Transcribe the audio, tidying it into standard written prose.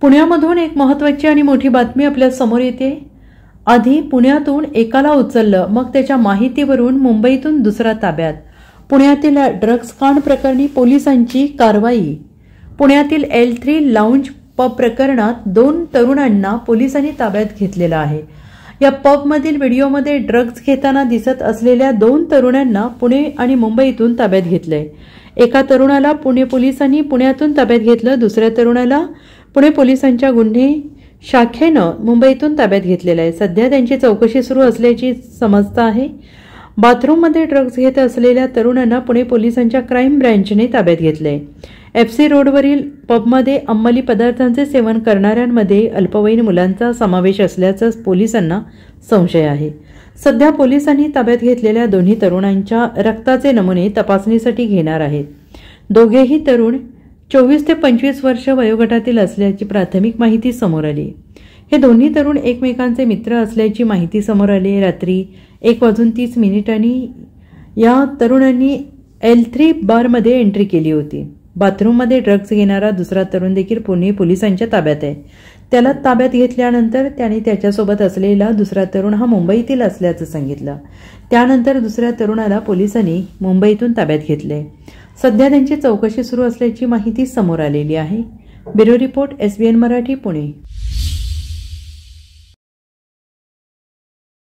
पुण्यामधून एक महत्त्वाची आणि मोठी बातमी आपल्या समोर येते। आधी पुण्यातून एकाला उचललं, मग त्याच्या माहितीवरून मुंबईतून दुसरा ताब्यात। पुण्यातील ड्रग्ज कांड प्रकरणी पोलिसांची कारवाई। पुण्यातील L3 लाउंज पब प्रकरणात 2 तरुणांना पोलिसांनी ताब्यात घेतलेलं आहे। या पबमधील व्हिडिओमध्ये ड्रग्ज घेताना दिसत असलेल्या 2 तरुणांना पुणे आणि मुंबईतून ताब्यात घेतलंय। एका तरुणाला पुणे पोलिसांनी पुण्यातून ताब्यात घेतलं, दुसऱ्या तरुणाला पुणे पोलिसांच्या गुन्हे शाखेनं मुंबईतून ताब्यात घेतलेलं आहे। सध्या त्यांची चौकशी सुरू असल्याची समजत आहे। बाथरूममध्ये ड्रग्ज घेत असलेल्या तरुणांना पुणे पोलिसांच्या क्राईम ब्रँचने ताब्यात घेतलंय। FC रोडवरील पबमध्ये अंमली पदार्थांचे सेवन करणाऱ्यांमध्ये अल्पवयीन मुलांचा समावेश असल्याचा पोलिसांना संशय आहे। सध्या पोलिसांनी ताब्यात घेतलेल्या दोन्ही तरुणांच्या रक्ताचे नमुने तपासणीसाठी घेणार आहेत। दोघेही तरुण 24 ते 25 वर्ष वयोगटातील असल्याची प्राथमिक माहिती समोर आली। हे दोन्ही तरुण एकमेकांचे मित्र असल्याची माहिती समोर आली। रात्री 1:30 या तरुणांनी L3 बारमध्ये एंट्री केली होती। बाथरूममध्ये ड्रग्ज घेणारा दुसरा तरुण देखील पुणे पोलिसांच्या ताब्यात आहे। त्याला ताब्यात घेतल्यानंतर त्याने त्याच्यासोबत असलेला दुसरा तरुण हा मुंबईतील असल्याचं सांगितलं। त्यानंतर दुसऱ्या तरुणाला पोलिसांनी मुंबईतून ताब्यात घेतले। सध्या त्यांची चौकशी सुरू असल्याची माहिती समोर आलेली आहे। Bureau report SBN Marathi Pune.